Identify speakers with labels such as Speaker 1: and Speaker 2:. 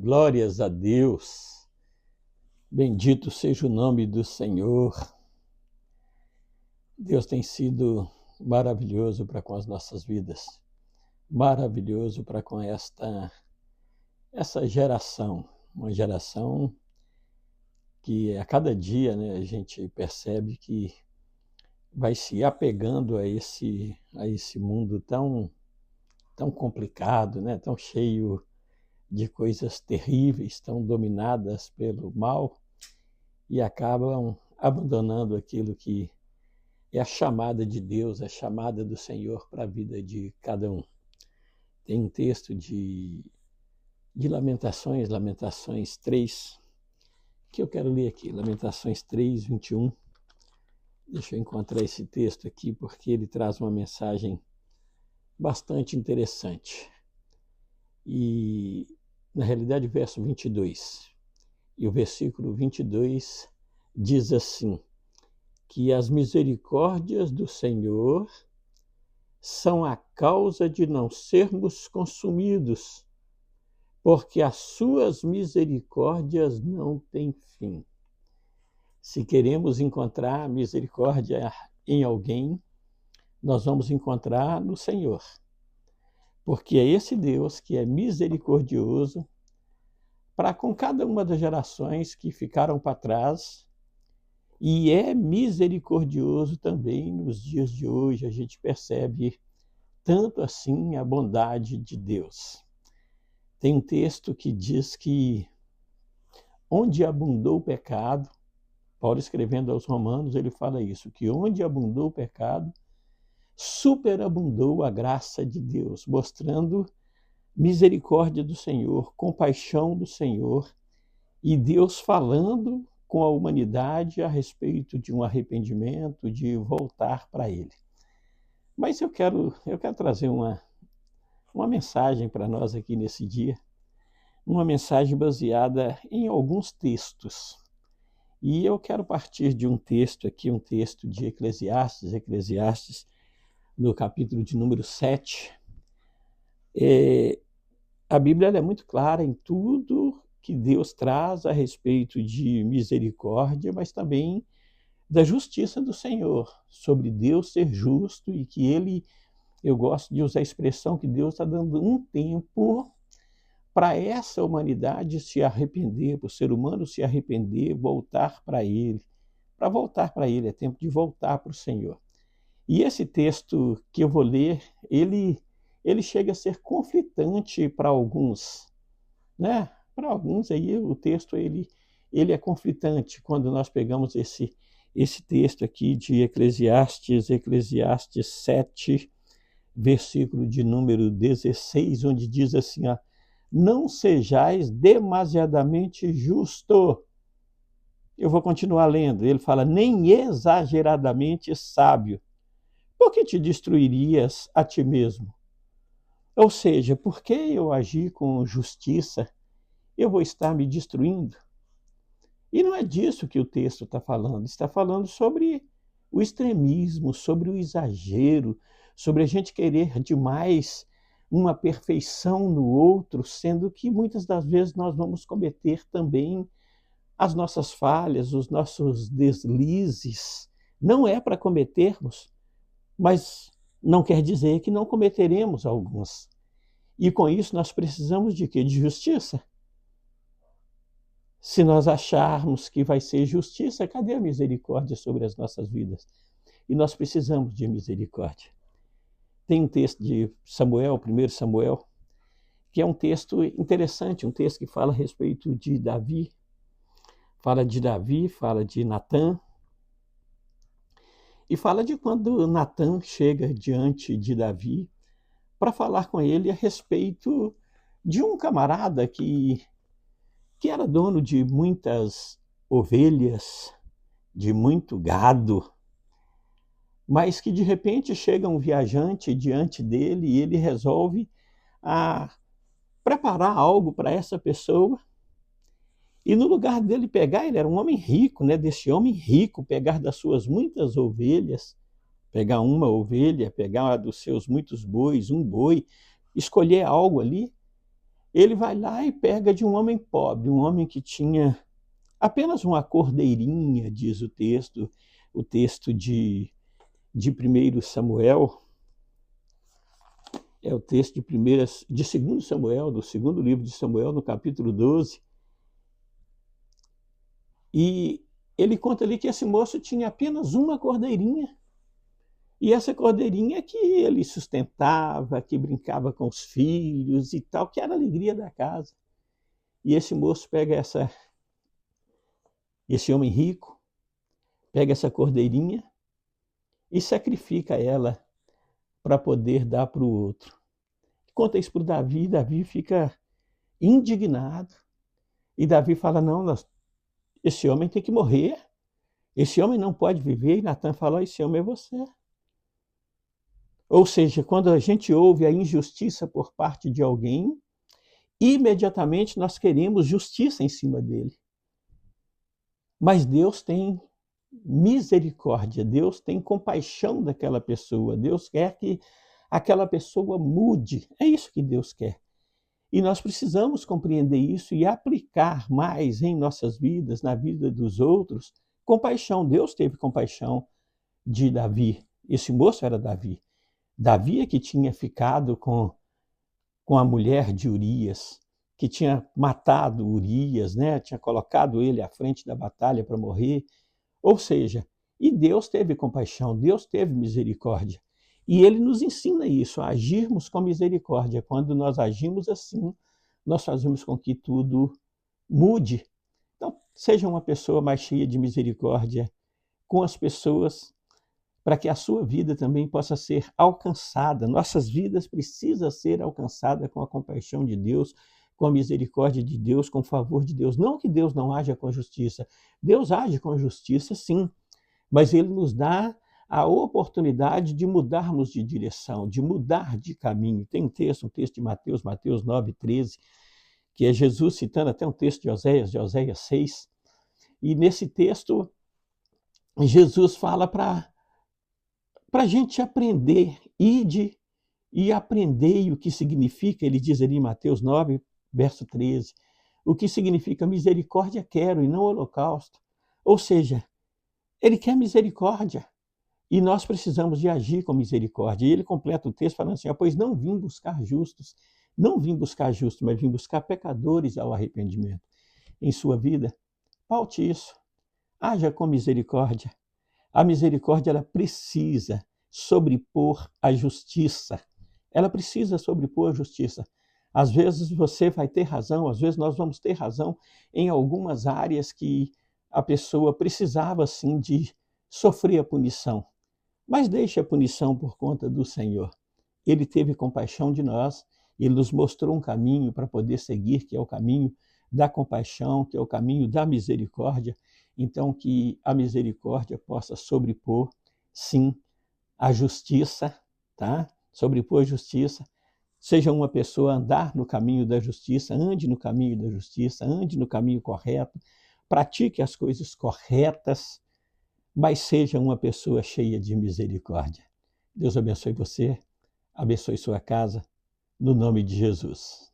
Speaker 1: Glórias a Deus, bendito seja o nome do Senhor. Deus tem sido maravilhoso para com as nossas vidas, maravilhoso para com essa geração, uma geração que a cada dia, a gente percebe que vai se apegando a esse mundo tão complicado, tão cheio de coisas terríveis, tão dominadas pelo mal, e acabam abandonando aquilo que é a chamada de Deus, a chamada do Senhor para a vida de cada um. Tem um texto de Lamentações 3, que eu quero ler aqui, Lamentações 3, 21. Deixa eu encontrar esse texto aqui, porque ele traz uma mensagem bastante interessante. E, na realidade, o verso 22. E o versículo 22 diz assim: que as misericórdias do Senhor são a causa de não sermos consumidos, porque as suas misericórdias não têm fim. Se queremos encontrar misericórdia em alguém, nós vamos encontrar no Senhor, porque é esse Deus que é misericordioso para com cada uma das gerações que ficaram para trás, e é misericordioso também nos dias de hoje. A gente percebe tanto assim a bondade de Deus. Tem um texto que diz que onde abundou o pecado, Paulo escrevendo aos Romanos, ele fala isso, que onde abundou o pecado, superabundou a graça de Deus, mostrando misericórdia do Senhor, compaixão do Senhor, e Deus falando com a humanidade a respeito de um arrependimento, de voltar para Ele. Mas eu quero trazer uma mensagem para nós aqui nesse dia, uma mensagem baseada em alguns textos. E eu quero partir de um texto aqui, um texto de Eclesiastes, no capítulo de número 7. A Bíblia é muito clara em tudo que Deus traz a respeito de misericórdia, mas também da justiça do Senhor, sobre Deus ser justo e que Ele, eu gosto de usar a expressão que Deus está dando um tempo para essa humanidade se arrepender, para o ser humano se arrepender, voltar para Ele. Para voltar para Ele, é tempo de voltar para o Senhor. E esse texto que eu vou ler, ele chega a ser conflitante para alguns, Para alguns aí o texto ele é conflitante quando nós pegamos esse texto aqui de Eclesiastes 7, versículo de número 16, onde diz assim, não sejais demasiadamente justo. Eu vou continuar lendo. Ele fala, nem exageradamente sábio. Por que te destruirias a ti mesmo? Ou seja, por que eu agir com justiça, eu vou estar me destruindo? E não é disso que o texto está falando. Está falando sobre o extremismo, sobre o exagero, sobre a gente querer demais uma perfeição no outro, sendo que muitas das vezes nós vamos cometer também as nossas falhas, os nossos deslizes. Não é para cometermos, mas não quer dizer que não cometeremos alguns. E com isso nós precisamos de quê? De justiça. Se nós acharmos que vai ser justiça, cadê a misericórdia sobre as nossas vidas? E nós precisamos de misericórdia. Tem um texto de Samuel, 1 Samuel, que é um texto interessante, um texto que fala a respeito de Davi, fala de Natã, e fala de quando Natã chega diante de Davi para falar com ele a respeito de um camarada que era dono de muitas ovelhas, de muito gado, mas que de repente chega um viajante diante dele e ele resolve preparar algo para essa pessoa, e no lugar dele pegar, ele era um homem rico, desse homem rico, pegar das suas muitas ovelhas, pegar uma ovelha, pegar dos seus muitos bois, um boi, escolher algo ali, Ele vai lá e pega de um homem pobre, um homem que tinha apenas uma cordeirinha, diz o texto de 1 Samuel, é o texto de 2 Samuel, do segundo livro de Samuel, no capítulo 12, e ele conta ali que esse moço tinha apenas uma cordeirinha, e essa cordeirinha que ele sustentava, que brincava com os filhos e tal, que era a alegria da casa. E esse moço pega esse homem rico, pega essa cordeirinha e sacrifica ela para poder dar para o outro. Conta isso para o Davi, Davi fica indignado, e Davi fala, não, esse homem tem que morrer, esse homem não pode viver, e Natan fala, esse homem é você. Ou seja, quando a gente ouve a injustiça por parte de alguém, imediatamente nós queremos justiça em cima dele. Mas Deus tem misericórdia, Deus tem compaixão daquela pessoa, Deus quer que aquela pessoa mude, é isso que Deus quer. E nós precisamos compreender isso e aplicar mais em nossas vidas, na vida dos outros, compaixão. Deus teve compaixão de Davi, esse moço era Davi. Davi é que tinha ficado com a mulher de Urias, que tinha matado Urias, né? Tinha colocado ele à frente da batalha para morrer. Ou seja, e Deus teve compaixão, Deus teve misericórdia. E ele nos ensina isso, a agirmos com misericórdia. Quando nós agimos assim, nós fazemos com que tudo mude. Então, seja uma pessoa mais cheia de misericórdia com as pessoas, para que a sua vida também possa ser alcançada. Nossas vidas precisam ser alcançadas com a compaixão de Deus, com a misericórdia de Deus, com o favor de Deus. Não que Deus não haja com justiça. Deus age com justiça, sim, mas Ele nos dá a oportunidade de mudarmos de direção, de mudar de caminho. Tem um texto de Mateus 9:13, que é Jesus citando até um texto de Oséias 6, e nesse texto Jesus fala para a gente aprender, ide e aprendei o que significa, ele diz ali em Mateus 9, verso 13, o que significa misericórdia quero e não holocausto. Ou seja, ele quer misericórdia e nós precisamos de agir com misericórdia. E ele completa o texto falando assim, pois não vim buscar justos, não vim buscar justos, mas vim buscar pecadores ao arrependimento. Em sua vida, paute isso, haja com misericórdia. A misericórdia, ela precisa sobrepor a justiça. Ela precisa sobrepor a justiça. Às vezes você vai ter razão, às vezes nós vamos ter razão em algumas áreas que a pessoa precisava, sim, de sofrer a punição. Mas deixe a punição por conta do Senhor. Ele teve compaixão de nós, ele nos mostrou um caminho para poder seguir, que é o caminho da compaixão, que é o caminho da misericórdia. Então, que a misericórdia possa sobrepor, sim, a justiça, tá? Sobrepor a justiça. Seja uma pessoa andar no caminho da justiça, ande no caminho da justiça, ande no caminho correto, pratique as coisas corretas, mas seja uma pessoa cheia de misericórdia. Deus abençoe você, abençoe sua casa, no nome de Jesus.